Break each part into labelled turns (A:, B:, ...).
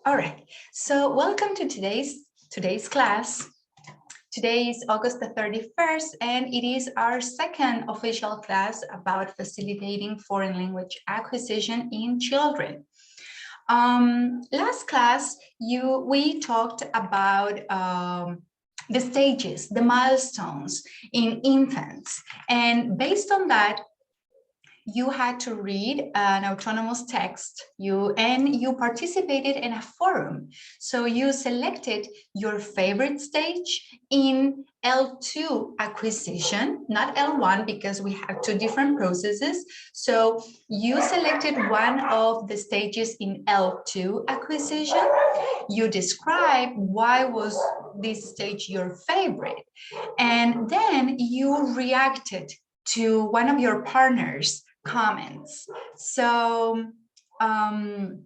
A: All right, so welcome to today's class. Today is August the 31st, and it is our second official class about facilitating foreign language acquisition in children. Last class, we talked about the stages, the milestones in infants, and based on that, you had to read an autonomous text, you participated in a forum. So you selected your favorite stage in L2 acquisition, not L1, because we have two different processes. So you selected one of the stages in L2 acquisition. You describe why was this stage your favorite, and then you reacted to one of your partners' comments. So in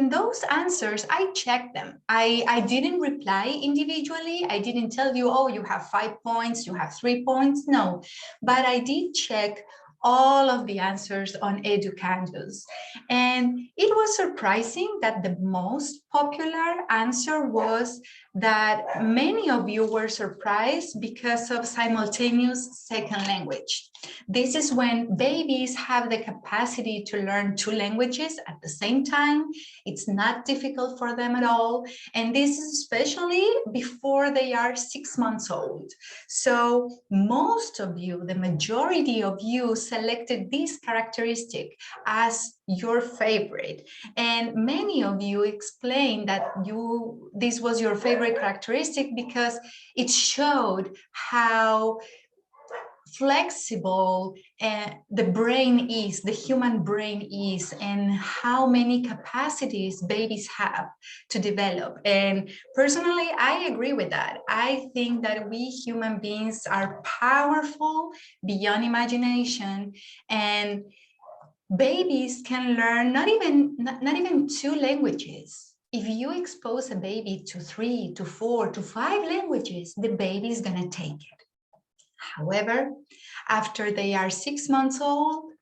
A: those answers, I checked them. I didn't reply individually. I didn't tell you, oh, you have 5 points, you have 3 points. No, but I did check all of the answers on Educanvas. And it was surprising that the most popular answer was that many of you were surprised because of simultaneous second language. This is when babies have the capacity to learn two languages at the same time. It's not difficult for them at all. And this is especially before they are 6 months old. So most of you, the majority of you, selected this characteristic as your favorite. And many of you explained that this was your favorite characteristic because it showed how flexible the brain is, the human brain is, and how many capacities babies have to develop. And personally, I agree with that. I think that we human beings are powerful beyond imagination, and babies can learn not even two languages. If you expose a baby to 3 to 4 to 5 languages, the baby is going to take it. However, after they are 6 months old,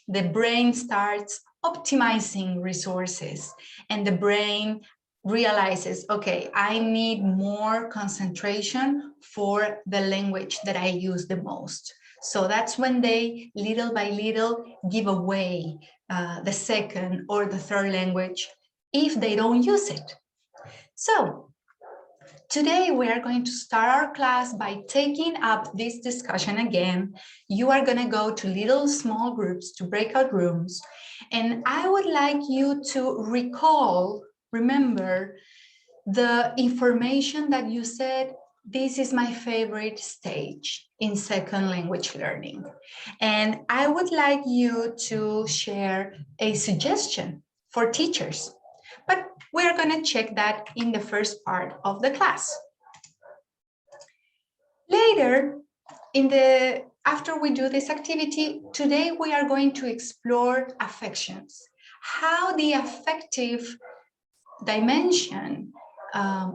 A: the brain starts optimizing resources, and the brain realizes, okay, I need more concentration for the language that I use the most. So that's when they, little by little, give away the second or the third language if they don't use it. So today, we are going to start our class by taking up this discussion again. You are going to go to little small groups, to breakout rooms, and I would like you to remember the information that you said, this is my favorite stage in second language learning. And I would like you to share a suggestion for teachers. But we're going to check that in the first part of the class. Later, after we do this activity, today we are going to explore affections, how the affective dimension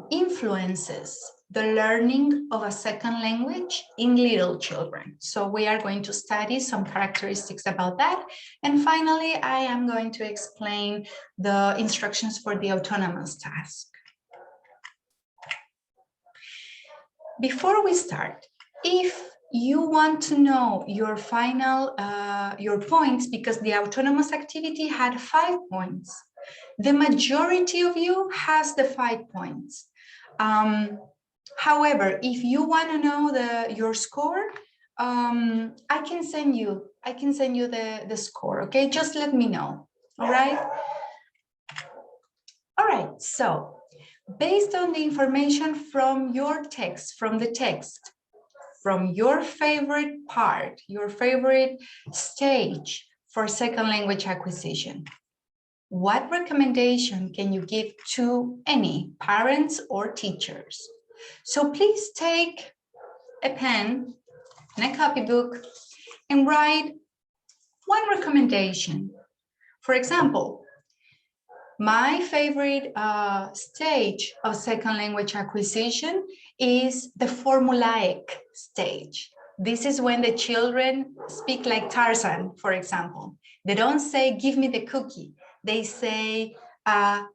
A: influences the learning of a second language in little children. So we are going to study some characteristics about that. And finally, I am going to explain the instructions for the autonomous task. Before we start, if you want to know your final, your points, because the autonomous activity had 5 points, the majority of you has the 5 points. However, if you want to know your score, I can send you the score. Okay, just let me know. All right. All right. So, based on the information from your text, from your favorite part, your favorite stage for second language acquisition, what recommendation can you give to any parents or teachers? So please take a pen and a copybook and write one recommendation. For example, my favorite stage of second language acquisition is the formulaic stage. This is when the children speak like Tarzan, for example. They don't say, give me the cookie. They say,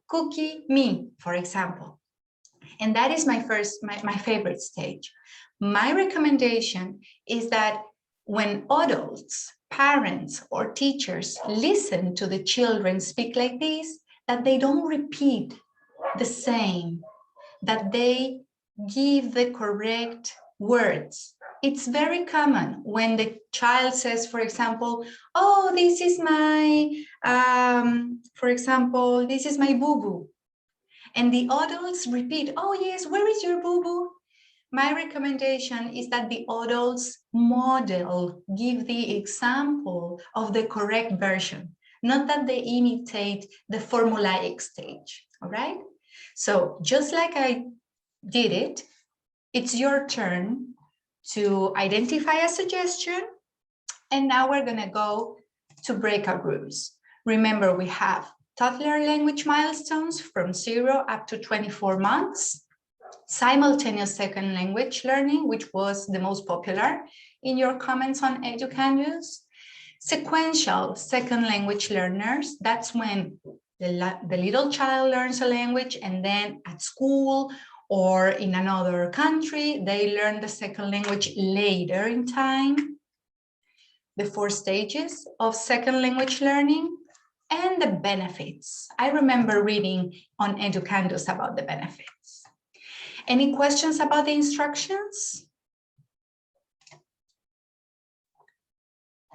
A: cookie me, for example. And that is my favorite stage. My recommendation is that when adults, parents, or teachers listen to the children speak like this, that they don't repeat the same, that they give the correct words. It's very common when the child says, for example, oh, this is my, for example, this is my boo-boo. And the adults repeat, oh yes, where is your boo-boo? My recommendation is that the adults model, give the example of the correct version, not that they imitate the formulaic stage, all right? So just like I did it, it's your turn to identify a suggestion. And now we're gonna go to breakout rooms. Remember, we have toddler language milestones from 0 up to 24 months, simultaneous second language learning, which was the most popular in your comments on Educanvas, sequential second language learners, that's when the little child learns a language and then at school or in another country, they learn the second language later in time. The 4 stages of second language learning and the benefits. I remember reading on Educandos about the benefits. Any questions about the instructions?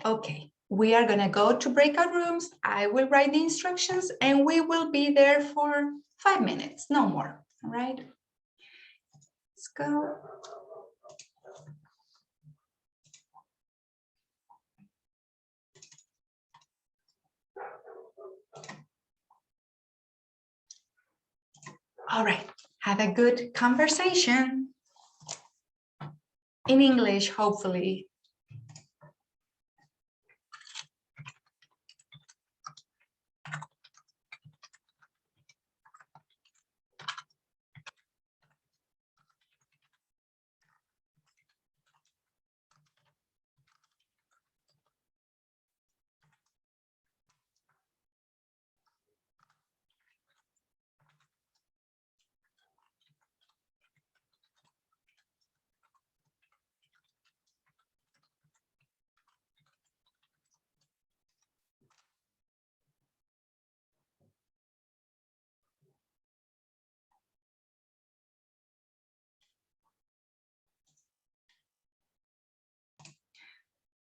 A: Okay, we are gonna go to breakout rooms. I will write the instructions and we will be there for 5 minutes, no more, all right? Let's go. All right, have a good conversation. In English, hopefully.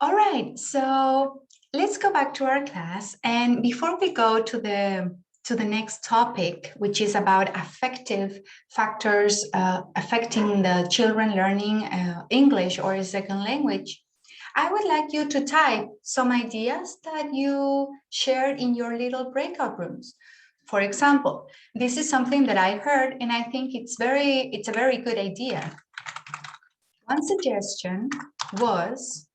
A: All right, so let's go back to our class. And before we go to the next topic, which is about affective factors affecting the children learning English or a second language, I would like you to type some ideas that you shared in your little breakout rooms. For example, this is something that I heard, and I think it's a very good idea. One suggestion was,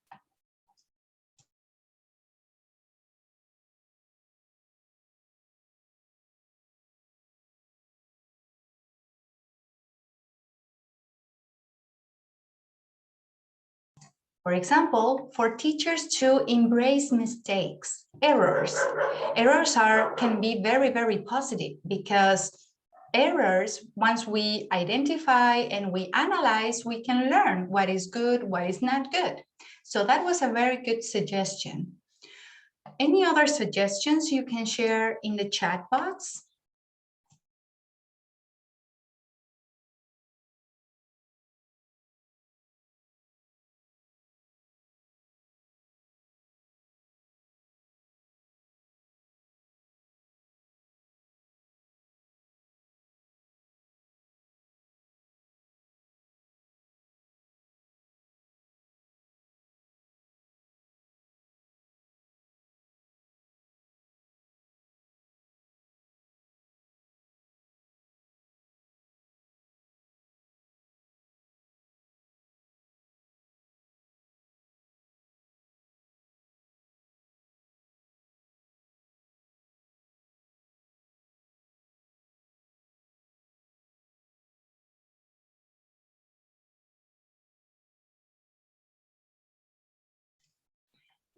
A: for example, for teachers to embrace mistakes, errors. Errors can be very, very positive because errors, once we identify and we analyze, we can learn what is good, what is not good. So that was a very good suggestion. Any other suggestions you can share in the chat box?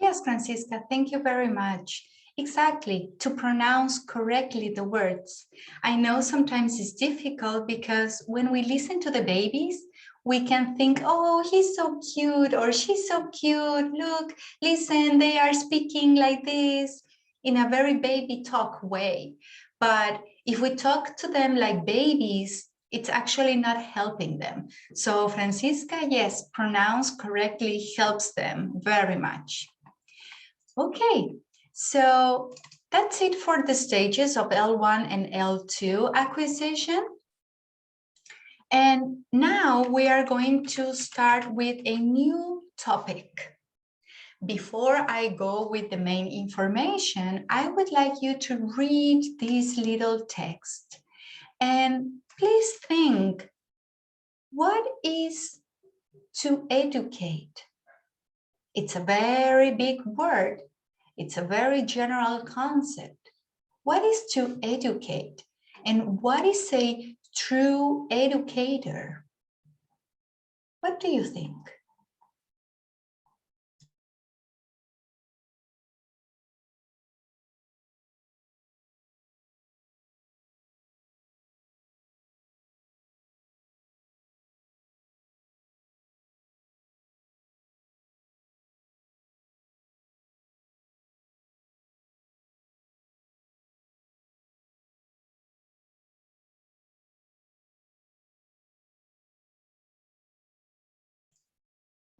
A: Yes, Francisca, thank you very much. Exactly, to pronounce correctly the words. I know sometimes it's difficult because when we listen to the babies, we can think, oh, he's so cute or she's so cute. Look, listen, they are speaking like this in a very baby talk way. But if we talk to them like babies, it's actually not helping them. So Francisca, yes, pronounce correctly helps them very much. Okay, so that's it for the stages of L1 and L2 acquisition. And now we are going to start with a new topic. Before I go with the main information, I would like you to read this little text. And please think, what is to educate? It's a very big word. It's a very general concept. What is to educate? And what is a true educator? What do you think?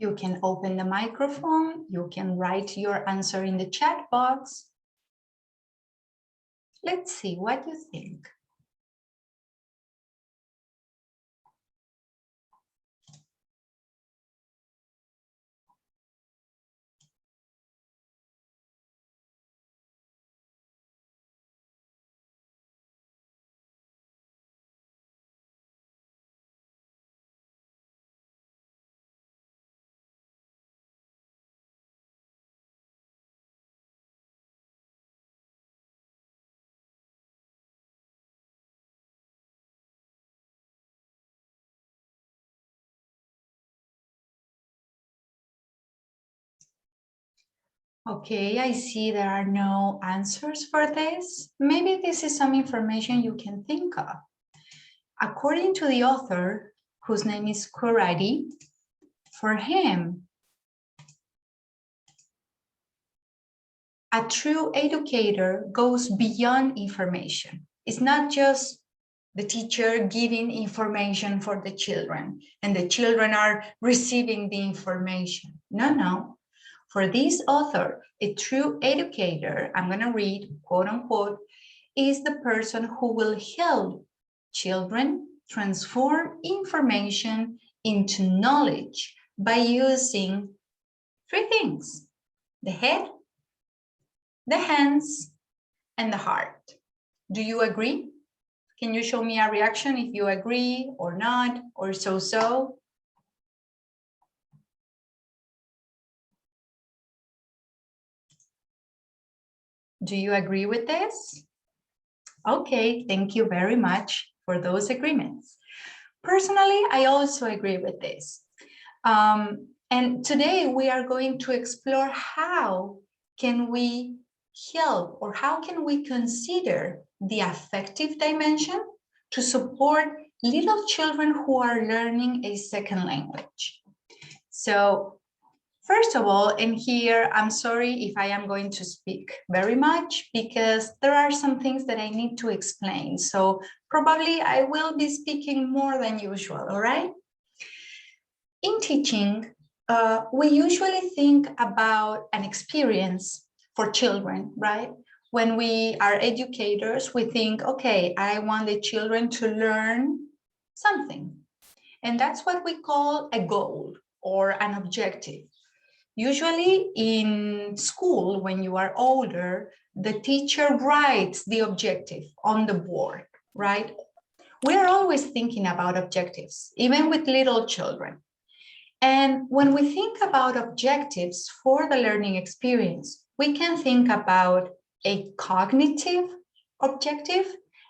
A: You can open the microphone. You can write your answer in the chat box. Let's see what you think. Okay, I see there are no answers for this. Maybe this is some information you can think of. According to the author, whose name is Corradi, for him, a true educator goes beyond information. It's not just the teacher giving information for the children and the children are receiving the information. No, no. For this author, a true educator, I'm going to read, quote unquote, is the person who will help children transform information into knowledge by using three things: the head, the hands, and the heart. Do you agree? Can you show me a reaction if you agree or not, or so-so? Do you agree with this? Okay, thank you very much for those agreements. Personally, I also agree with this. And today we are going to explore how can we help or how can we consider the affective dimension to support little children who are learning a second language. So first of all, and here I'm sorry if I am going to speak very much because there are some things that I need to explain. So probably I will be speaking more than usual, all right? In teaching, we usually think about an experience for children, right? When we are educators, we think, okay, I want the children to learn something. And that's what we call a goal or an objective. Usually in school, when you are older, the teacher writes the objective on the board, right? We're always thinking about objectives, even with little children. And when we think about objectives for the learning experience, we can think about a cognitive objective.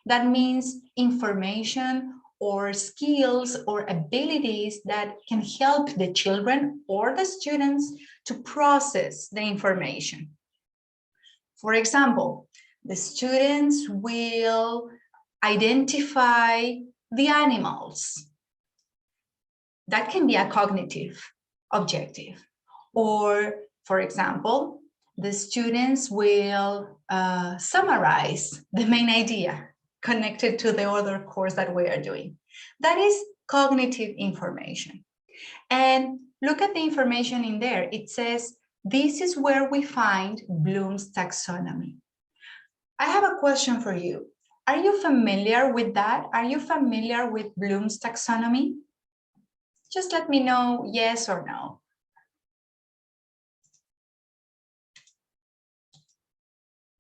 A: That means information or skills or abilities that can help the children or the students to process the information. For example, the students will identify the animals. That can be a cognitive objective. Or, for example, the students will summarize the main idea connected to the other course that we are doing. That is cognitive information. And look at the information in there. It says, this is where we find Bloom's taxonomy. I have a question for you. Are you familiar with that? Are you familiar with Bloom's taxonomy? Just let me know yes or no.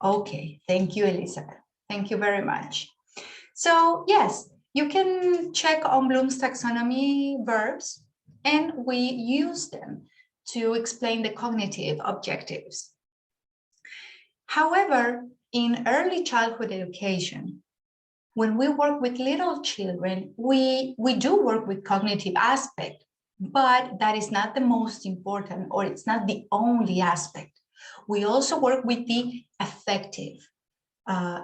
A: Okay, thank you, Elizabeth. Thank you very much. So yes, you can check on Bloom's taxonomy verbs, and we use them to explain the cognitive objectives. However, in early childhood education, when we work with little children, we do work with cognitive aspect, but that is not the most important, or it's not the only aspect. We also work with the affective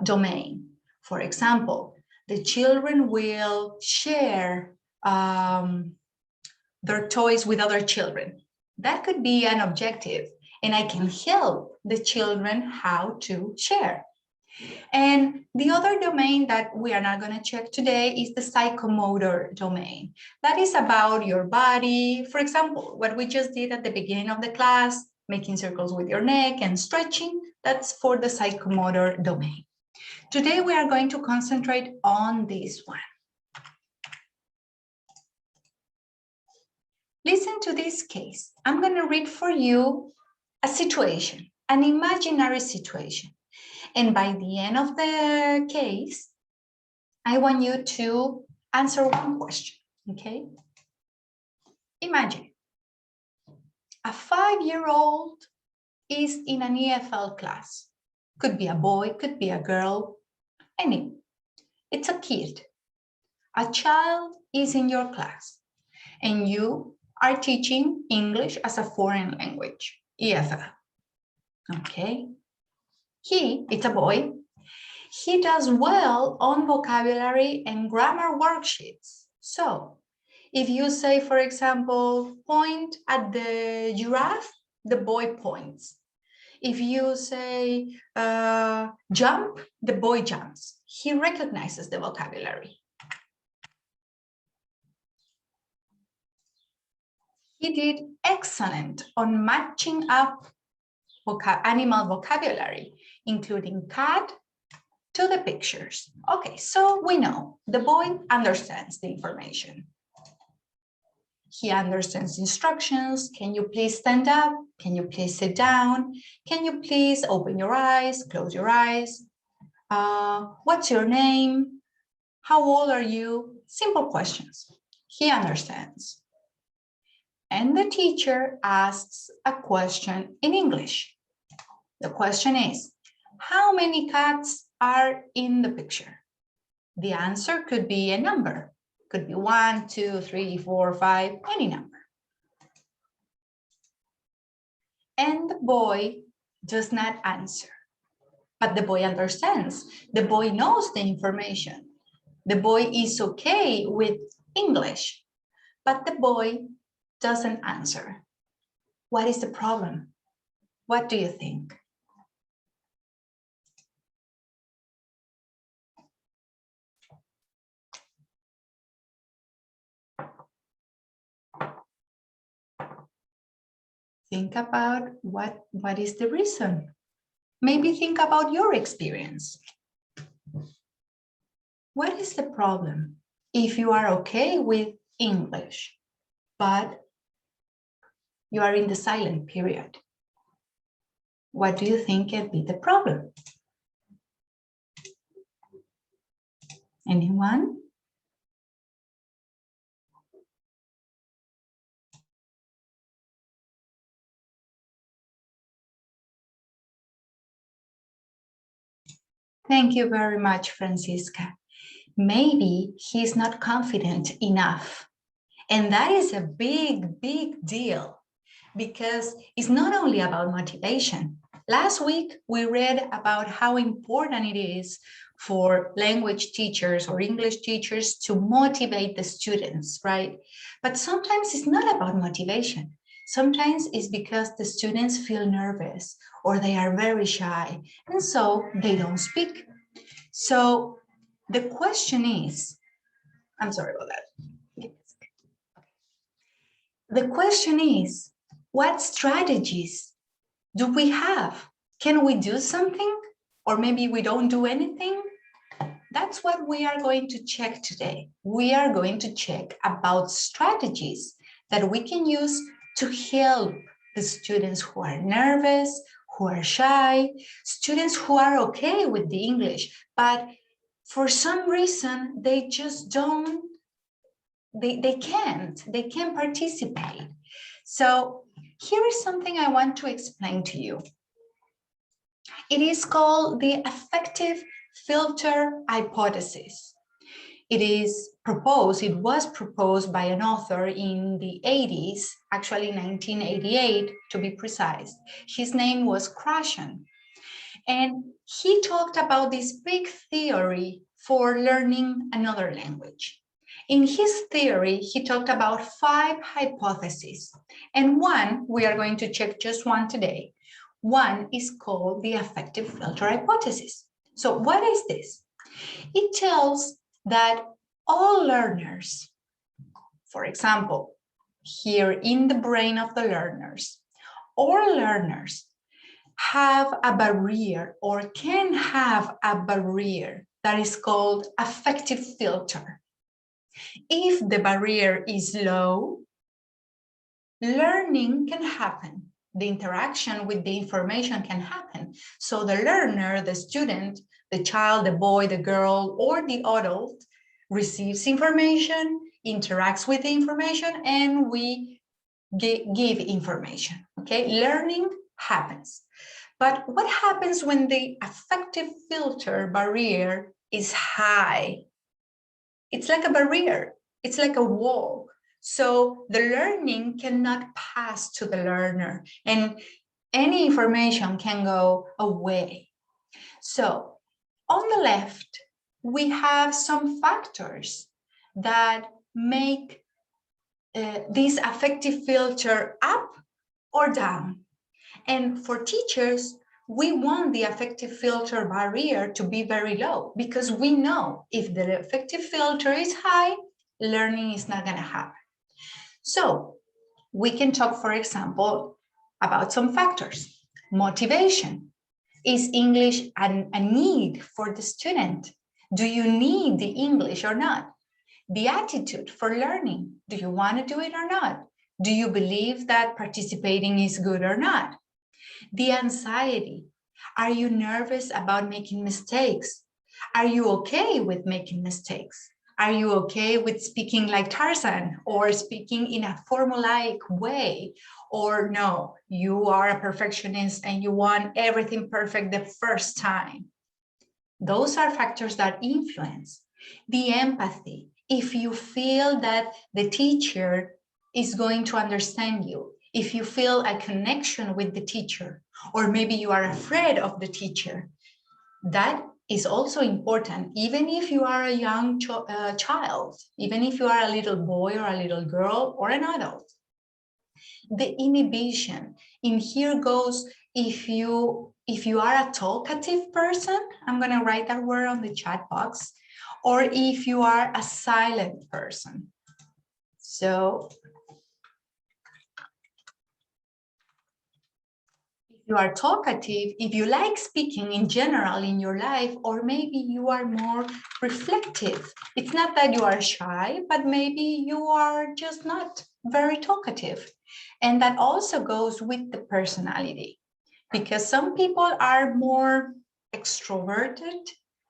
A: domain. For example, the children will share their toys with other children. That could be an objective, and I can help the children how to share. And the other domain that we are not going to check today is the psychomotor domain. That is about your body. For example, what we just did at the beginning of the class, making circles with your neck and stretching, that's for the psychomotor domain. Today, we are going to concentrate on this one. Listen to this case. I'm going to read for you a situation, an imaginary situation. And by the end of the case, I want you to answer one question, okay? Imagine a 5-year-old is in an EFL class. Could be a boy, could be a girl, any. It's a kid. A child is in your class, and you are teaching English as a foreign language, EFL, okay? It's a boy. He does well on vocabulary and grammar worksheets. So if you say, for example, point at the giraffe, the boy points. If you say jump, the boy jumps. He recognizes the vocabulary. He did excellent on matching up animal vocabulary, including cat, to the pictures. Okay, so we know the boy understands the information. He understands instructions. Can you please stand up? Can you please sit down? Can you please open your eyes, close your eyes? What's your name? How old are you? Simple questions. He understands. And the teacher asks a question in English. The question is, how many cats are in the picture? The answer could be a number. Could be 1, 2, 3, 4, 5, any number. And the boy does not answer. But the boy understands. The boy knows the information. The boy is okay with English. But the boy doesn't answer. What is the problem? What do you think? Think about what is the reason. Maybe think about your experience. What is the problem if you are okay with English, but you are in the silent period? What do you think can be the problem? Anyone? Thank you very much, Francisca. Maybe he's not confident enough. And that is a big, big deal, because it's not only about motivation. Last week, we read about how important it is for language teachers or English teachers to motivate the students, right? But sometimes it's not about motivation. Sometimes it's because the students feel nervous or they are very shy, and so they don't speak. So the question is, I'm sorry about that. The question is, what strategies do we have? Can we do something? Or maybe we don't do anything? That's what we are going to check today. We are going to check about strategies that we can use to help the students who are nervous, who are shy, students who are okay with the English, but for some reason they just don't, they can't participate. So here is something I want to explain to you. It is called the affective filter hypothesis. It was proposed by an author in the 80s, actually 1988 to be precise. His name was Krashen. And he talked about this big theory for learning another language. In his theory, he talked about 5 hypotheses. And one, we are going to check just one today. One is called the affective filter hypothesis. So what is this? It tells that all learners, for example, here in the brain of the learners, all learners have a barrier or can have a barrier that is called affective filter. If the barrier is low, learning can happen. The interaction with the information can happen. So the learner, the student, the child, the boy, the girl, or the adult receives information, interacts with the information, and we give information, okay? Learning happens. But what happens when the affective filter barrier is high? It's like a barrier, it's like a wall. So the learning cannot pass to the learner and any information can go away. So on the left, we have some factors that make this affective filter up or down. And for teachers, we want the affective filter barrier to be very low because we know if the affective filter is high, learning is not going to happen. So we can talk, for example, about some factors. Motivation. Is English a need for the student? Do you need the English or not? The attitude for learning. Do you want to do it or not? Do you believe that participating is good or not? The anxiety. Are you nervous about making mistakes? Are you okay with making mistakes? Are you okay with speaking like Tarzan or speaking in a formulaic way? Or no, you are a perfectionist and you want everything perfect the first time. Those are factors that influence. The empathy. If you feel that the teacher is going to understand you, if you feel a connection with the teacher, or maybe you are afraid of the teacher, that is also important, even if you are a young child, even if you are a little boy or a little girl or an adult. The inhibition, in here goes if you are a talkative person, I'm going to write that word on the chat box, or if you are a silent person. So you are talkative, if you like speaking in general in your life, or maybe you are more reflective. It's not that you are shy, but maybe you are just not very talkative. And that also goes with the personality, because some people are more extroverted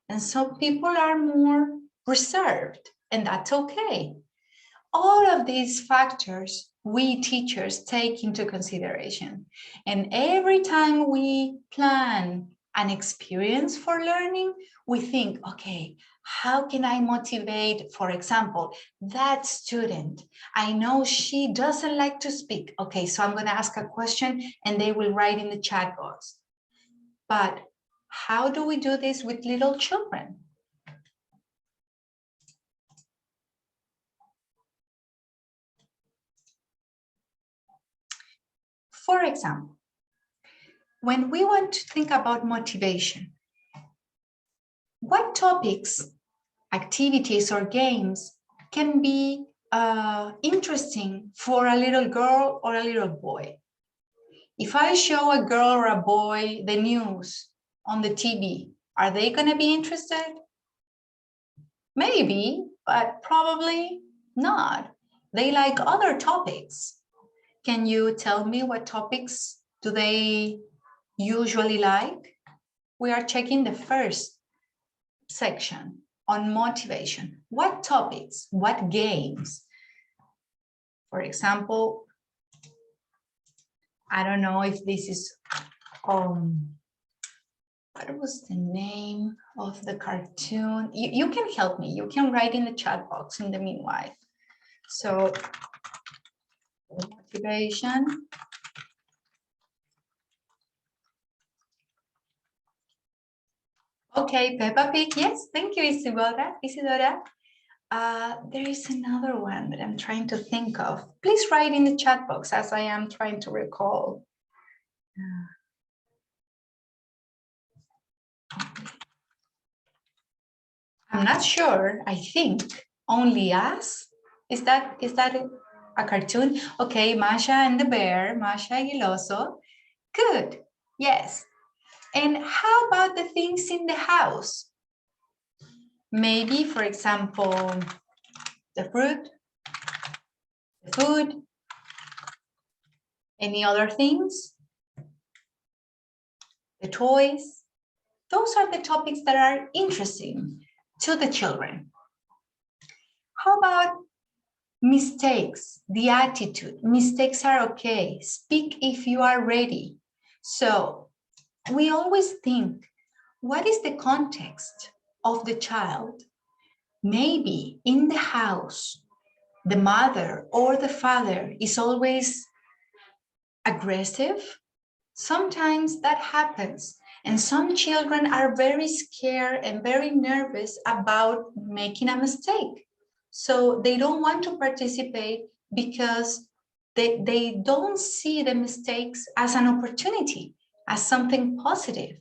A: and some people are more reserved, and that's okay. All of these factors we teachers take into consideration. And every time we plan an experience for learning, we think, okay, how can I motivate, for example, that student? I know she doesn't like to speak. Okay, so I'm going to ask a question and they will write in the chat box. But how do we do this with little children? For example, when we want to think about motivation, what topics, activities, or games can be interesting for a little girl or a little boy? If I show a girl or a boy the news on the TV, are they going to be interested? Maybe, but probably not. They like other topics. Can you tell me what topics do they usually like? We are checking the first section on motivation. What topics, what games? For example, I don't know if this is, what was the name of the cartoon? You can help me. You can write in the chat box in the meanwhile. So, motivation. Okay, Peppa Pig. Yes, thank you, Isidora. There is another one that I'm trying to think of. Please write in the chat box as I am trying to recall. I'm not sure. I think Only Us. Is that a cartoon? Okay, Masha and the Bear, Masha y el Oso. Good. Yes. And how about the things in the house? Maybe, for example, the fruit, the food, any other things, the toys. Those are the topics that are interesting to the children. How about mistakes, the attitude? Mistakes are okay. Speak if you are ready. So we always think, what is the context of the child? Maybe in the house, the mother or the father is always aggressive. Sometimes that happens. And some children are very scared and very nervous about making a mistake. So they don't want to participate because they don't see the mistakes as an opportunity, as something positive.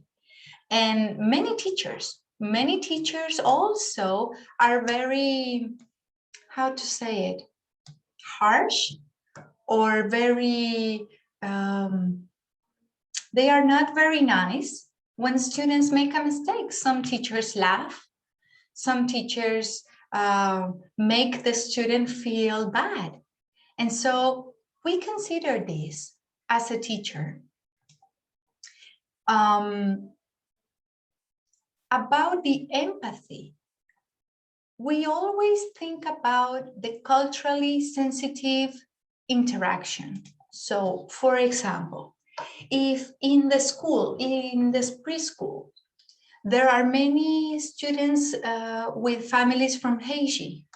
A: And many teachers also are very, how to say it, harsh or very, they are not very nice when students make a mistake. Some teachers laugh, some teachers make the student feel bad. And so we consider this as a teacher. About the empathy, we always think about the culturally sensitive interaction. So, for example, if in the school, in this preschool, there are many students with families from Haiti.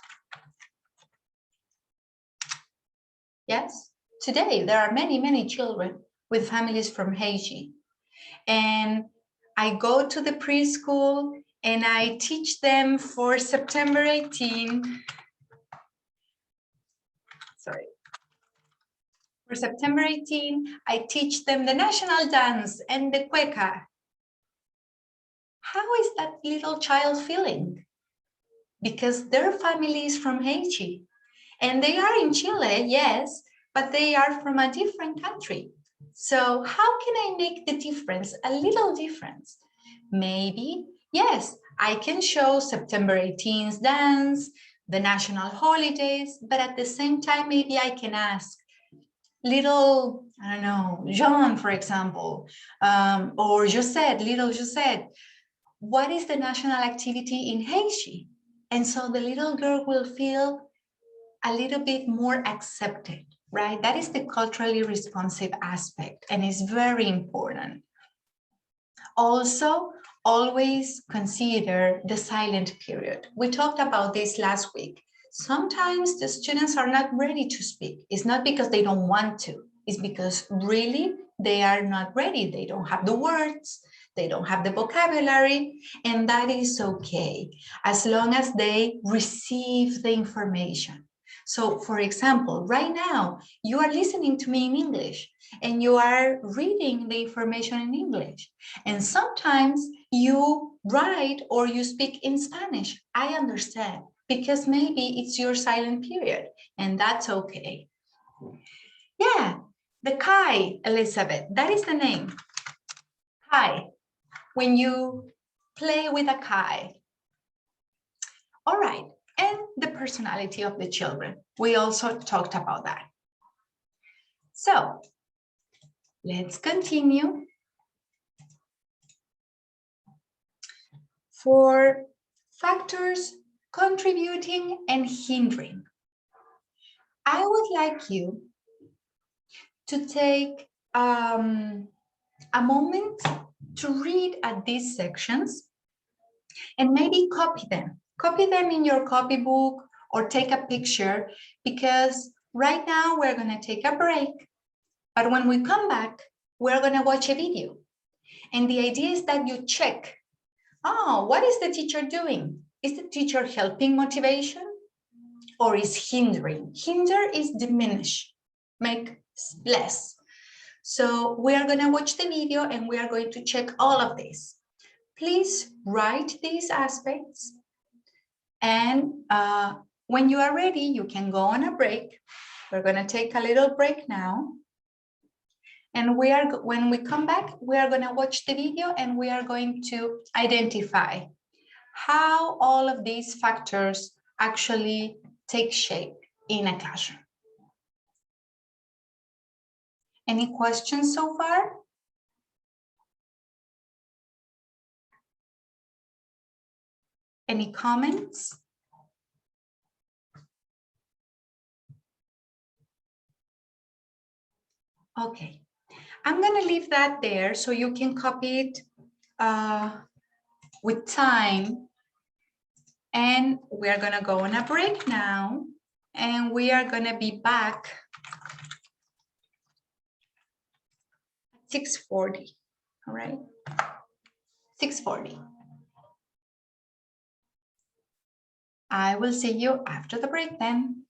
A: Yes, today there are many children with families from Haiti. And I go to the preschool and I teach them for September 18. Sorry. For September 18, I teach them the national dance and the cueca. How is that little child feeling? Because their family is from Haiti and they are in Chile, yes, but they are from a different country. So how can I make the difference, a little difference? Maybe, yes, I can show September 18th dance, the national holidays, but at the same time, maybe I can ask little, I don't know, Jean, for example, or Josette, little Josette, what is the national activity in Haiti? And so the little girl will feel a little bit more accepted, right? That is the culturally responsive aspect, and it's very important. Also, always consider the silent period. We talked about this last week. Sometimes the students are not ready to speak. It's not because they don't want to, it's because really they are not ready. They don't have the words, they don't have the vocabulary, and that is okay, as long as they receive the information. So for example, right now, you are listening to me in English and you are reading the information in English. And sometimes you write or you speak in Spanish. I understand, because maybe it's your silent period, and that's okay. Yeah, the Kai, Elizabeth, that is the name. Kai, when you play with a Kai. All right, and the personality of the children. We also talked about that. So let's continue. For factors contributing and hindering, I would like you to take a moment to read at these sections and maybe copy them. Copy them in your copybook or take a picture, because right now we're going to take a break. But when we come back, we're going to watch a video. And the idea is that you check, oh, what is the teacher doing? Is the teacher helping motivation or is hindering? Hinder is diminish, make less. So we are going to watch the video and we are going to check all of this. Please write these aspects. And when you are ready, you can go on a break. We're going to take a little break now. And when we come back, we are going to watch the video and we are going to identify how all of these factors actually take shape in a classroom. Any questions so far? Any comments? Okay, I'm going to leave that there so you can copy it with time. And we are going to go on a break now. And we are going to be back at 6:40. All right, 6:40. I will see you after the break then.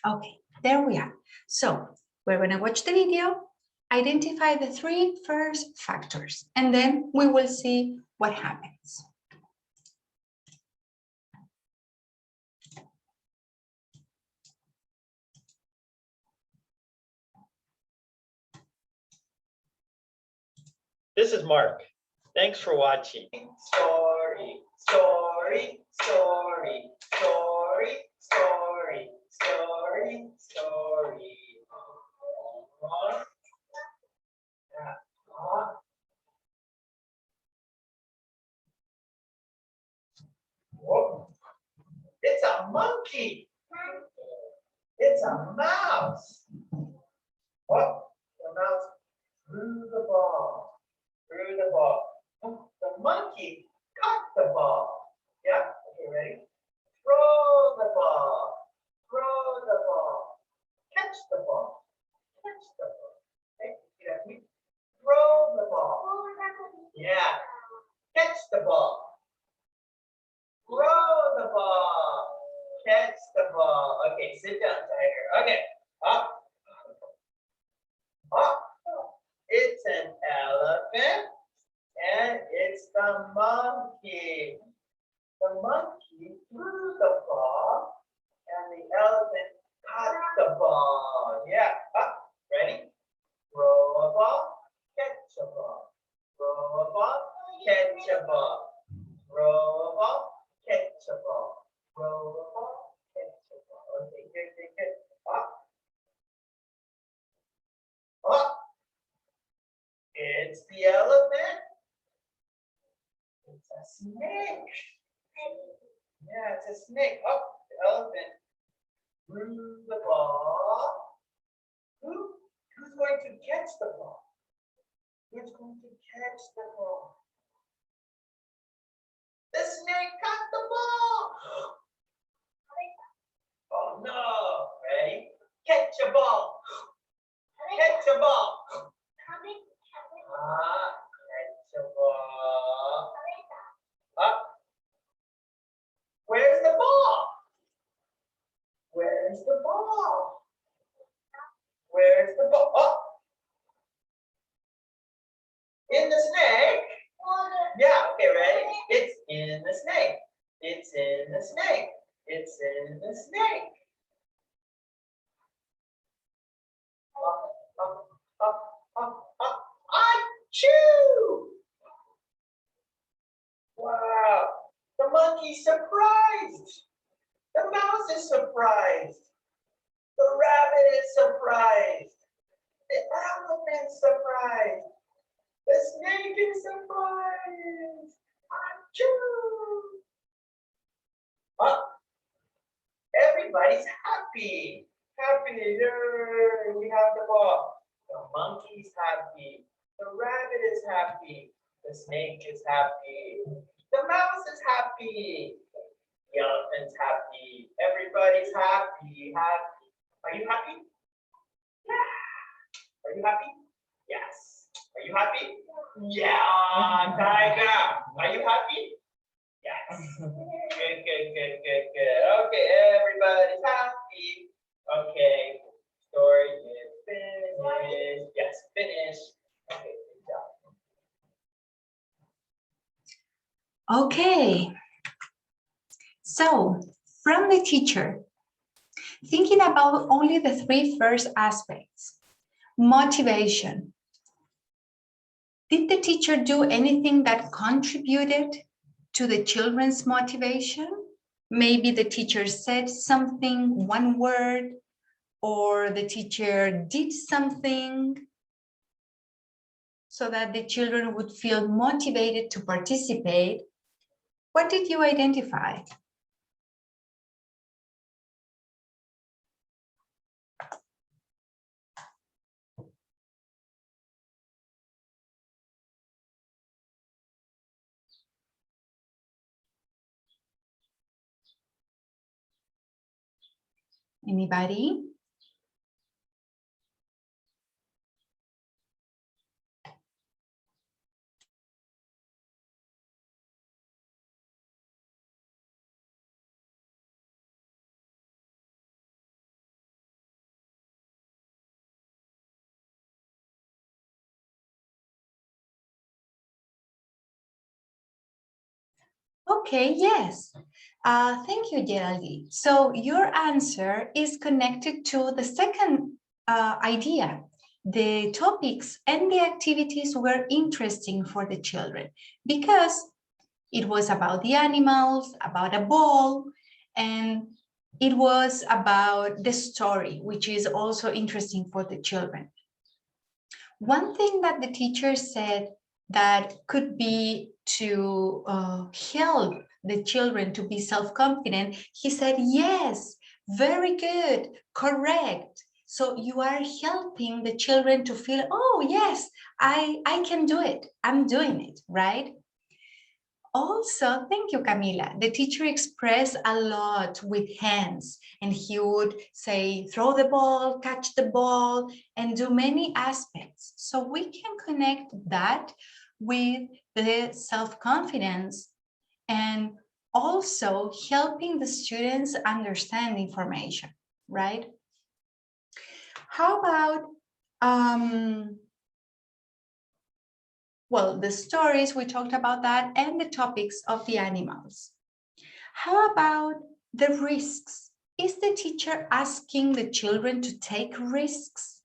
A: Okay, there we are. So we're going to watch the video, identify the 3 first factors, and then we will see what happens.
B: This is Mark. Thanks for watching. Story, story, story, story, story, story, story. Whoa. It's a monkey. It's a mouse. What? The mouse threw the ball. Threw the ball. The monkey caught the ball. Yeah, okay, ready? Throw the ball. Throw the ball. Catch the ball. Catch the ball. Okay, you got me? Throw the ball. Yeah. Catch the ball. Throw the ball. Catch the ball. Okay, sit down, Tiger. Okay, up. Up. It's an elephant. And it's the monkey. The monkey threw the ball, and the elephant caught the ball. Yeah, up, ready? Throw a ball, catch a ball. Throw a ball, catch a ball. Throw a ball, catch a ball. Throw a ball, catch a ball. Okay, good. Up. Up. It's the elephant. It's a snake. Yeah, it's a snake. Oh, the elephant threw the ball. Who's going to catch the ball? Who's going to catch the ball? The snake caught the ball. Catch a ball. Catch a ball. Catch a ball. Up. Where's the ball? Where's the ball? Where's the ball? Oh. In the snake? Yeah, okay, ready? It's in the snake. It's in the snake. It's in the snake. Up, up, up, up, up. Achoo! Wow, the monkey's surprised. The mouse is surprised. The rabbit is surprised. The elephant's surprised. The snake is surprised. Achoo! Up. Everybody's happy. Happy. Yay, we have the ball. The monkey's happy. The rabbit is happy. The snake is happy. The mouse is happy. The elephant's happy. Everybody's happy. Happy. Are you happy? Yeah. Are you happy? Yes. Are you happy? Yeah, Tiger. Are you happy? Yes. Good, good, good, good, good. Okay, everybody's happy. Okay, story is finished. Yes, finished. Okay, good job.
A: Okay. So, from the teacher, thinking about only the three first aspects, motivation. Did the teacher do anything that contributed to the children's motivation? Maybe the teacher said something, one word, or the teacher did something so that the children would feel motivated to participate. What did you identify? Anybody? Okay, yes. Thank you, Geraldine. So your answer is connected to the second idea. The topics and the activities were interesting for the children because it was about the animals, about a ball, and it was about the story, which is also interesting for the children. One thing that the teacher said that could be to help the children to be self-confident, he said, yes, very good, correct. So you are helping the children to feel, oh, yes, I can do it. I'm doing it, right? Also, thank you, Camila. The teacher expressed a lot with hands, and he would say, throw the ball, catch the ball, and do many aspects. So we can connect that with the self-confidence and also helping the students understand information, right? How about well, the stories, we talked about that, and the topics of the animals. How about the risks? Is the teacher asking the children to take risks?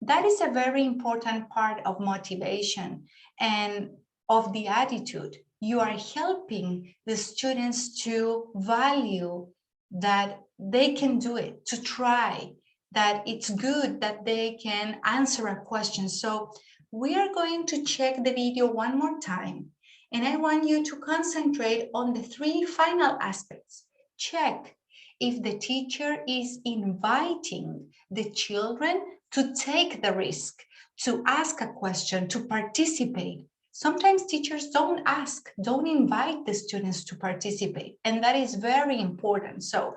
A: That is a very important part of motivation and of the attitude. You are helping the students to value that they can do it, to try, that it's good that they can answer a question. So we are going to check the video one more time, and I want you to concentrate on the three final aspects. Check if the teacher is inviting the children to take the risk, to ask a question, to participate. Sometimes teachers don't ask, don't invite the students to participate, and that is very important. So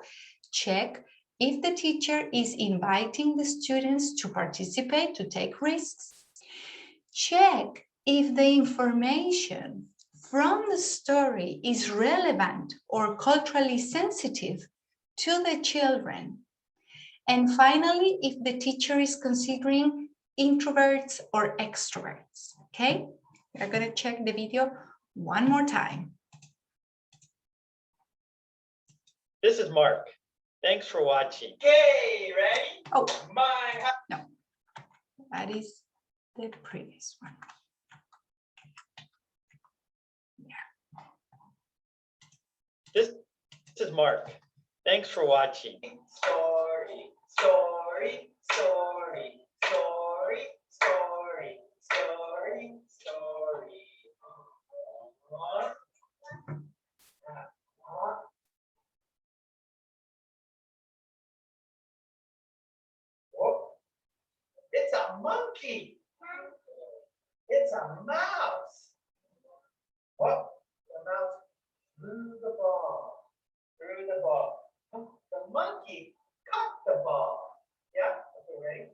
A: check if the teacher is inviting the students to participate, to take risks. Check if the information from the story is relevant or culturally sensitive to the children. And finally, if the teacher is considering introverts or extroverts, okay? We're gonna check the video one more time.
C: This is Mark. Thanks for watching.
B: Okay, ready?
A: Oh,
B: No.
A: that is the previous one.
C: This is Mark. Thanks for watching.
B: Story, story, story, story, story, story, story. Whoa. It's a monkey. It's a mouse. What? The mouse threw the ball. Threw the ball. The monkey caught the ball. Yeah, okay, ready?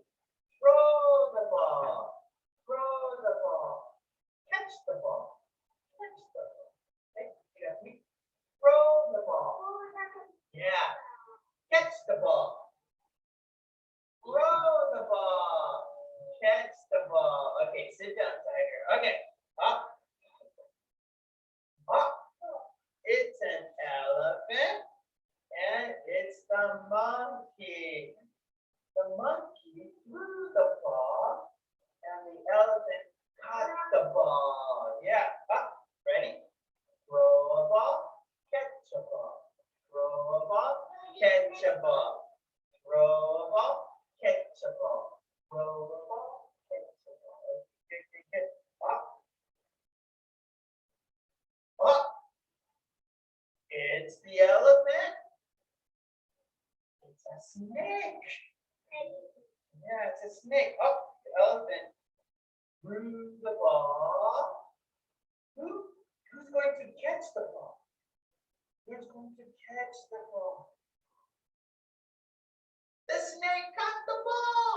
B: Throw the ball. Throw the ball. Catch the ball. Catch the ball. Okay, you got me? Throw the ball. Yeah. Catch the ball. Throw the ball. Catch the ball. Okay, sit down, Tiger. Okay, up. Up. It's an elephant. And it's the monkey. The monkey threw the ball, and the elephant caught the ball. Yeah, up, ready? Throw a ball, catch a ball. Throw a ball, catch a ball. Throw a ball, catch a ball. Throw a ball, catch a ball. Good. Up. Up. It's the elephant. It's a snake. Yeah, it's a snake. Oh, the elephant threw the ball. Who's going to catch the ball? Who's going to catch the ball? The snake caught the ball.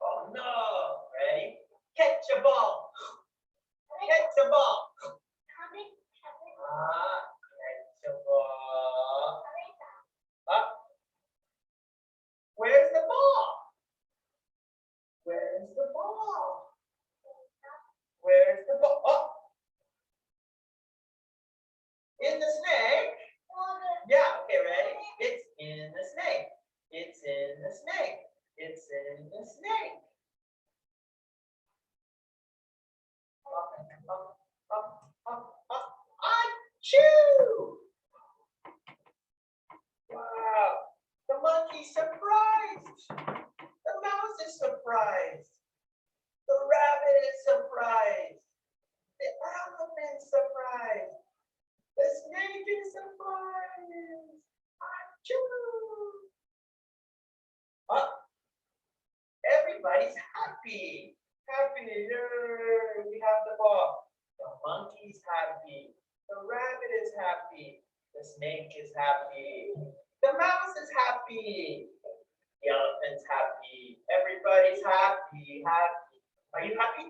B: Oh no. Ready? Catch a ball. Catch a ball. Catch a ball. Up. Where's the ball? Where's the ball? Where's the ball? Oh. In the snake? Yeah, okay, ready? It's in the snake. It's in the snake. It's in the snake. Up. Achoo! Wow, the monkey's surprised. The mouse is surprised. The rabbit is surprised. The elephant's surprised. The snake is surprised. Achoo! Everybody's happy. Happy. Yay, we have the ball. The monkey's happy. The rabbit is happy. The snake is happy. The mouse is happy. The elephant's happy. Everybody's happy. Happy. Are you happy?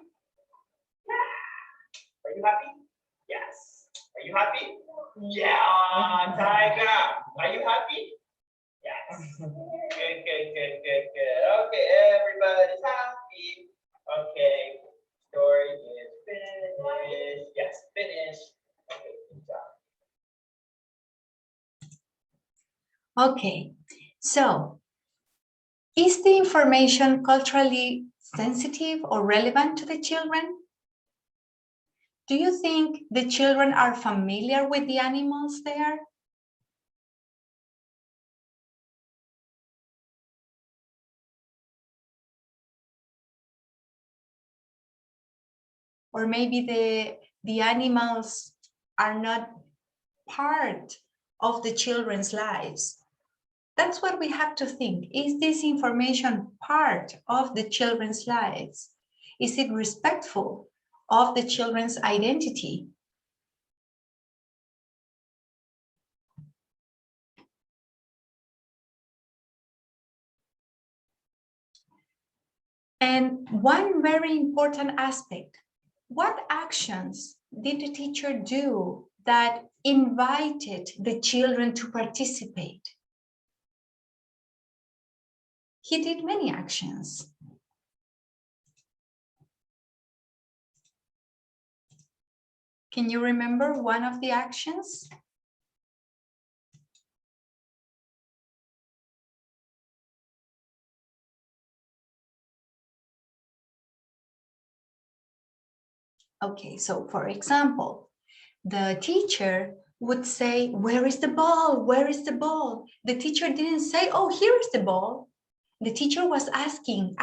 B: Yeah. Are you happy? Yes. Are you happy? Yeah, Tiger. Are you happy? Yes. Good. Okay, everybody's happy. Okay. Story is finished. Yes, finished. Okay, good job.
A: Okay, so is the information culturally sensitive or relevant to the children? Do you think the children are familiar with the animals there? Or maybe the animals are not part of the children's lives. That's what we have to think. Is this information part of the children's lives? Is it respectful of the children's identity? And one very important aspect, what actions did the teacher do that invited the children to participate? He did many actions. Can you remember one of the actions? Okay, so for example, the teacher would say, where is the ball? Where is the ball? The teacher didn't say, oh, here is the ball. The teacher was asking,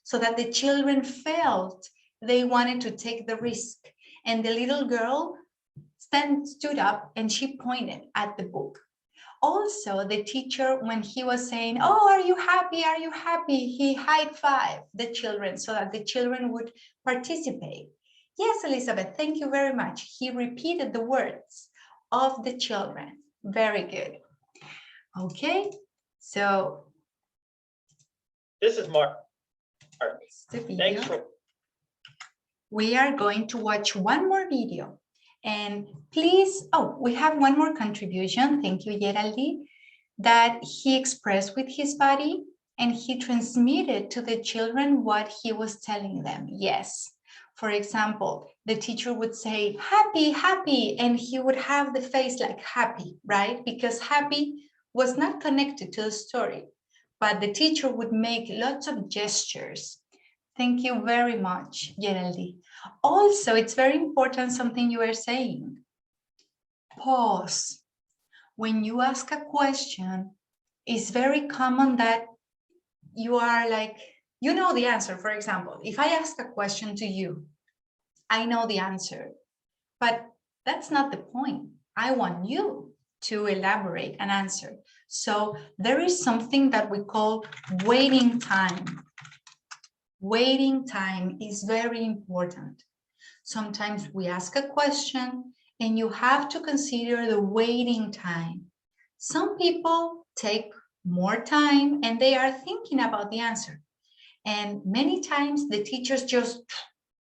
A: so that the children felt they wanted to take the risk. And the little girl stood up and she pointed at the book. Also, the teacher, when he was saying, oh, are you happy? Are you happy? He high-fived the children so that the children would participate. Yes, Elizabeth, thank you very much. He repeated the words of the children. Very good. Okay, so.
C: This is Mark. Thanks for.
A: We are going to watch one more video. And please, oh, we have one more contribution. Thank you, Geraldine, that he expressed with his body and he transmitted to the children what he was telling them. Yes. For example, the teacher would say, happy, happy, and he would have the face like happy, right? Because happy was not connected to the story, but the teacher would make lots of gestures. Thank you very much, Geraldine. Also, it's very important something you are saying. Pause. When you ask a question, it's very common that you are like, you know the answer. For example, if I ask a question to you, I know the answer, but that's not the point. I want you to elaborate an answer. So there is something that we call waiting time. Waiting time is very important. Sometimes we ask a question and you have to consider the waiting time. Some people take more time and they are thinking about the answer. And many times the teachers just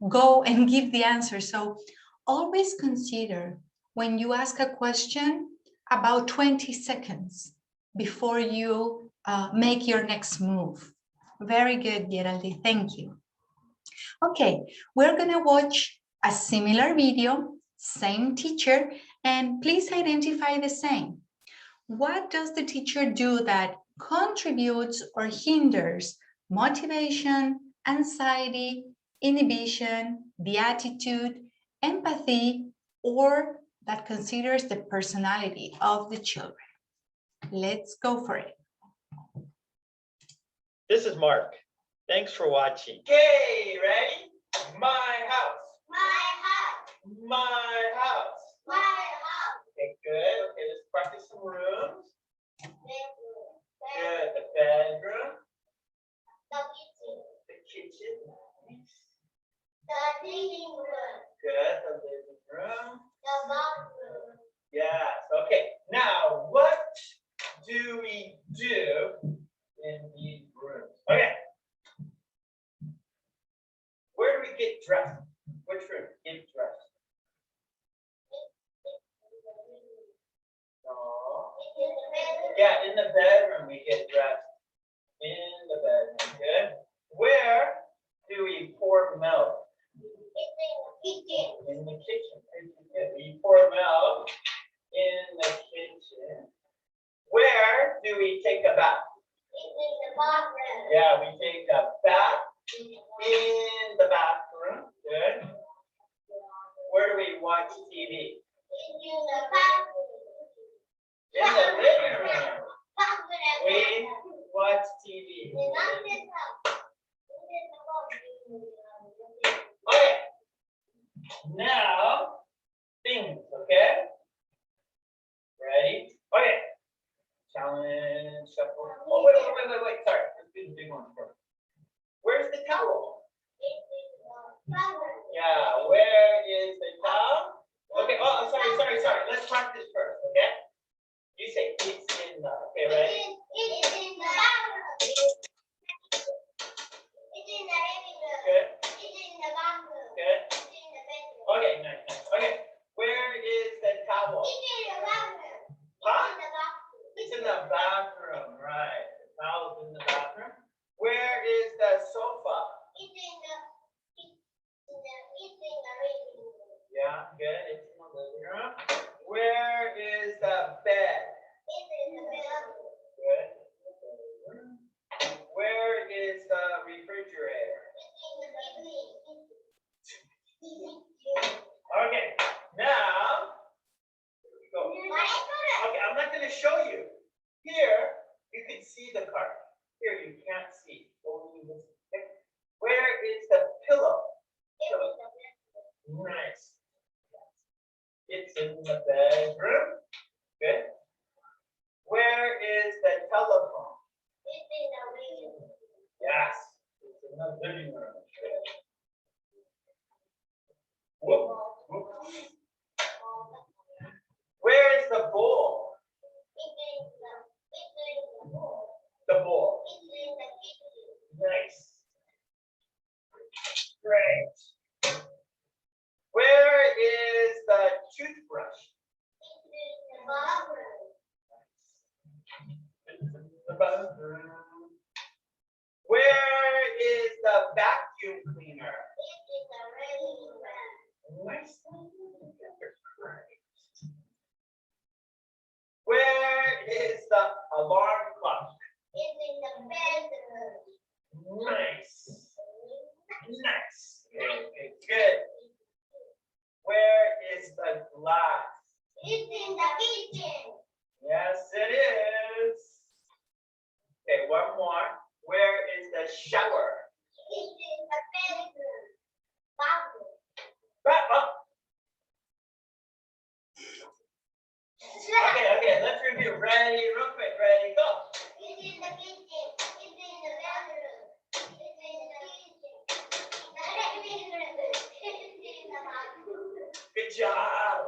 A: go and give the answer. So always consider when you ask a question about 20 seconds before you make your next move. Very good, Geraldine. Thank you. Okay, we're going to watch a similar video, same teacher, and please identify the same. What does the teacher do that contributes or hinders motivation, anxiety, inhibition, beatitude, empathy, or that considers the personality of the children? Let's go for it.
C: This is Mark. Thanks for watching.
B: Okay, ready? My house.
D: My house.
B: My house.
D: My house.
B: Okay, good. Okay, let's practice some rooms.
D: Bedroom.
B: Good. The bedroom.
D: The kitchen.
B: The kitchen. Nice.
D: The living room.
B: Good. The living room.
D: The bathroom.
B: Yes. Okay. Now, what do we do in these rooms? Okay. Where do we get dressed? Which room? Get dressed. No. Yeah, in the bedroom we get dressed. In the bedroom. Good. Where do we pour milk? In the kitchen. Good. We pour milk in the kitchen. Where do we take a bath? Yeah, we take a bath in the bathroom. Good. Where do we watch TV? In the living room. We watch TV. Okay. Now, things, okay? Ready? Okay. Challenge, shuffle. Oh, wait. Sorry. Let's do the big one first. Where's the towel? Yeah, where is the towel? Okay, oh, sorry. Let's practice first, okay? You say it's in the, okay, ready?
D: It is in the bathroom.
B: the bowl?
D: It's in the kitchen.
B: Nice. Great. Where is the toothbrush?
D: It's in the bathroom.
B: The bathroom. Where is the vacuum cleaner?
D: It's in the living room.
B: Nice. Where is the alarm clock?
D: It's in the bedroom.
B: Nice. Nice. Okay, good. Where is the glass?
D: It's in the kitchen.
B: Yes, it is. Okay, one more. Where is the shower?
D: It's in the bedroom. Bathroom.
B: Okay, let's review. Ready, real quick. Ready, go.
D: It's in the kitchen. It's in the bedroom. It's in the kitchen. It's in the living room. It's in the bathroom.
B: Good job.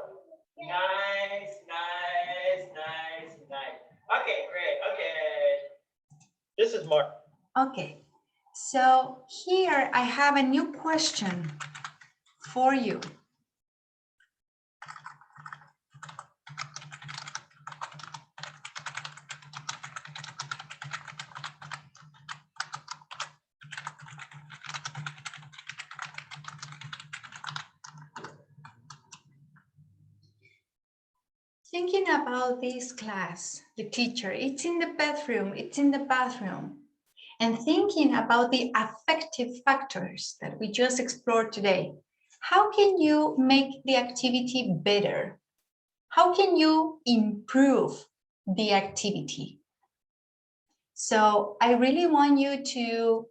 B: Nice, nice, nice, nice. Okay, great. Okay.
C: This is Mark.
A: Okay, so here I have a new question for you. Thinking about this class, the teacher, it's in the bathroom, and thinking about the affective factors that we just explored today. How can you make the activity better? How can you improve the activity? So I really want you to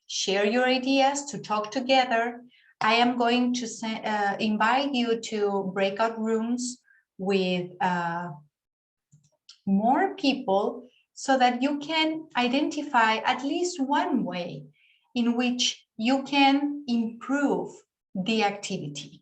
A: share your ideas, to talk together. I am going to invite you to breakout rooms with more people so that you can identify at least one way in which you can improve the activity.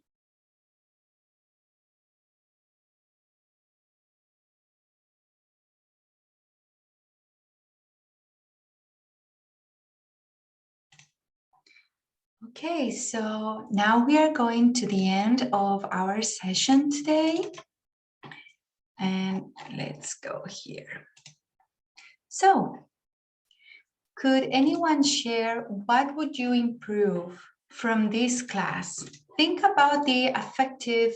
A: Okay, so now we are going to the end of our session today. And let's go here. So, could anyone share what would you improve from this class? Think about the affective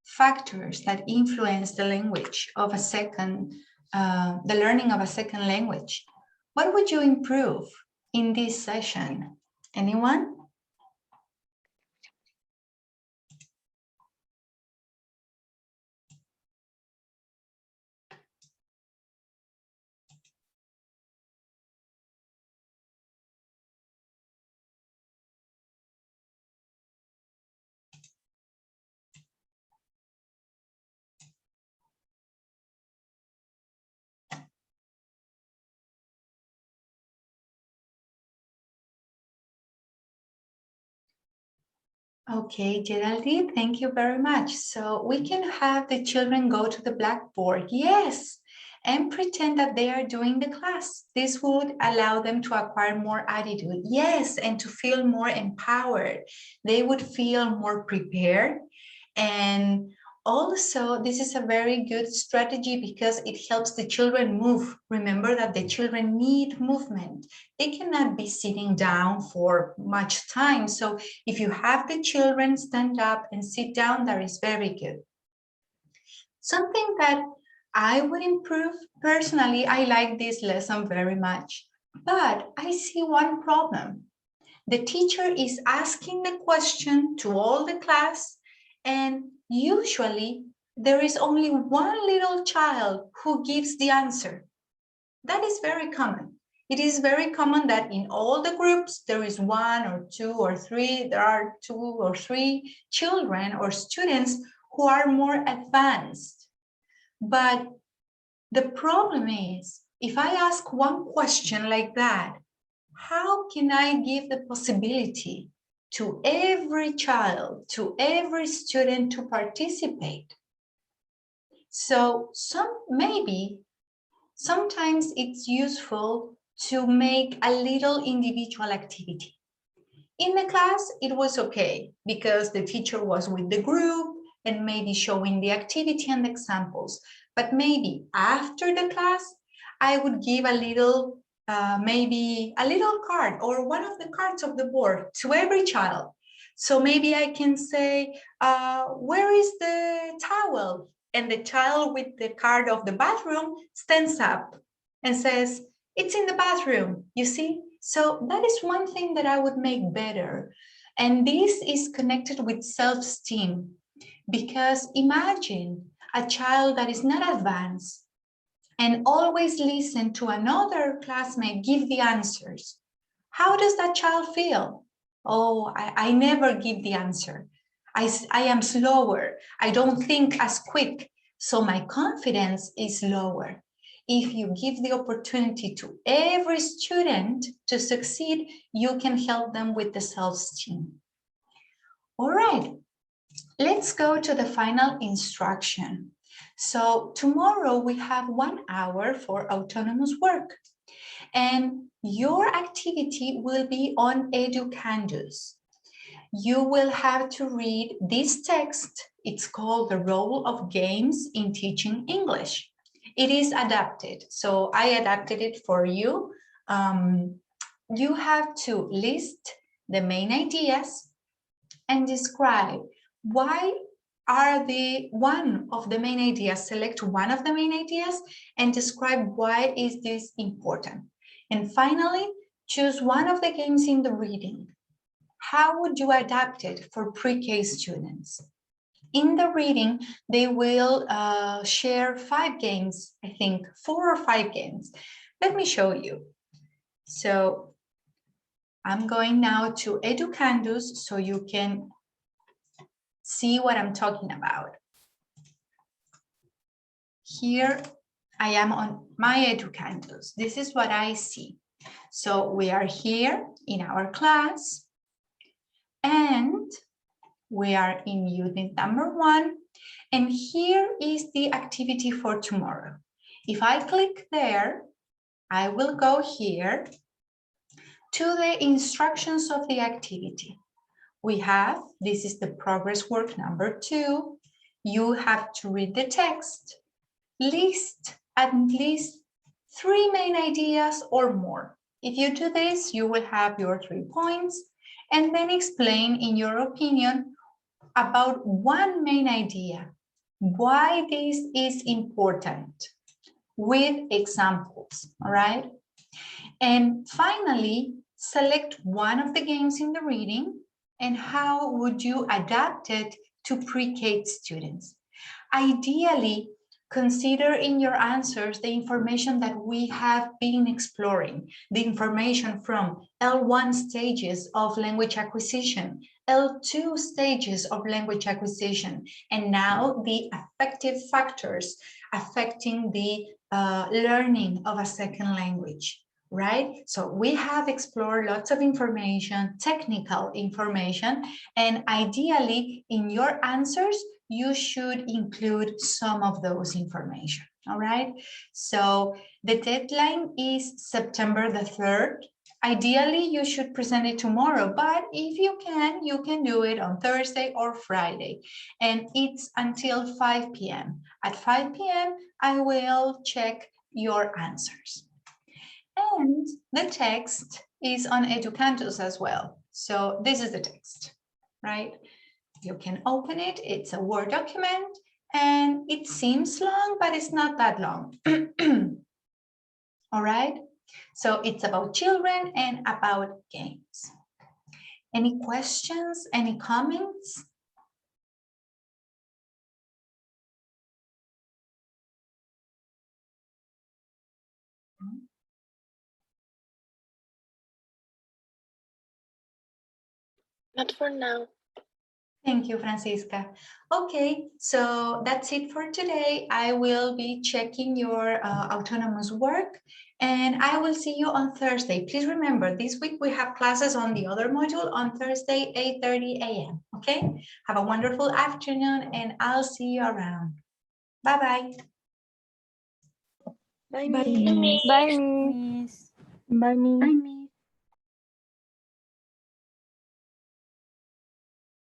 A: factors that influence the language of a second, the learning of a second language. What would you improve in this session? Anyone? Okay, Geraldine, thank you very much. So we can have the children go to the blackboard, yes, and pretend that they are doing the class. This would allow them to acquire more attitude, yes, and to feel more empowered. They would feel more prepared. And also, this is a very good strategy because it helps the children move. Remember that the children need movement. They cannot be sitting down for much time. So if you have the children stand up and sit down, that is very good. Something that I would improve personally, I like this lesson very much, but I see one problem. The teacher is asking the question to all the class, and usually there is only one little child who gives the answer. That is very common. It is very common that in all the groups, there is one or two or three, there are 2 or 3 children or students who are more advanced. But the problem is, if I ask one question like that, how can I give the possibility to every child, to every student to participate? So maybe sometimes it's useful to make a little individual activity. In the class, it was okay because the teacher was with the group and maybe showing the activity and the examples. But maybe after the class, I would give a little, maybe a little card or one of the cards of the board to every child. So maybe I can say, where is the towel? And the child with the card of the bathroom stands up and says, it's in the bathroom, you see? So that is one thing that I would make better. And this is connected with self-esteem, because imagine a child that is not advanced and always listen to another classmate give the answers. How does that child feel? Oh, I never give the answer. I am slower. I don't think as quick. So my confidence is lower. If you give the opportunity to every student to succeed, you can help them with the self-esteem. All right, let's go to the final instruction. So tomorrow we have 1 hour for autonomous work, and your activity will be on Educandus. You will have to read this text. It's called The Role of Games in Teaching English. It is adapted, so I adapted it for you. You have to list the main ideas and describe why are one of the main ideas. Select one of the main ideas and describe why is this important. And finally, choose one of the games in the reading. How would you adapt it for pre-K students? In the reading, they will share 5 games, I think 4 or 5 games. Let me show you. So I'm going now to Educandus so you can see what I'm talking about. Here I am on my Educandus. This is what I see. So we are here in our class and we are in unit number 1, and here is the activity for tomorrow. If I click there, I will go here to the instructions of the activity. We have, this is the progress work number 2. You have to read the text, list at least 3 main ideas or more. If you do this, you will have your 3 points, and then explain in your opinion about one main idea, why this is important, with examples, all right? And finally, select one of the games in the reading and how would you adapt it to pre-K students. Ideally, consider in your answers the information that we have been exploring, the information from L1 stages of language acquisition, L2 stages of language acquisition, and now the affective factors affecting the learning of a second language, right? So we have explored lots of information, technical information, and ideally in your answers, you should include some of those information, all right? So the deadline is September the 3rd. Ideally, you should present it tomorrow, but if you can do it on Thursday or Friday, and it's until 5 p.m. At 5 p.m., I will check your answers. And the text is on Educandus as well. So this is the text, right? You can open it, it's a Word document, and it seems long, but it's not that long. All right, so it's about children and about games. Any questions, any comments?
E: Not for now.
A: Thank you, Francisca. Okay, so that's it for today. I will be checking your autonomous work and I will see you on Thursday. Please remember, this week we have classes on the other module on Thursday, 8:30 a.m. Okay, have a wonderful afternoon and I'll see you around. Bye-bye.
E: Bye,
F: Bye,
E: Miss.
F: Miss.
E: Bye.
F: Miss. Bye, me.
E: Bye, me.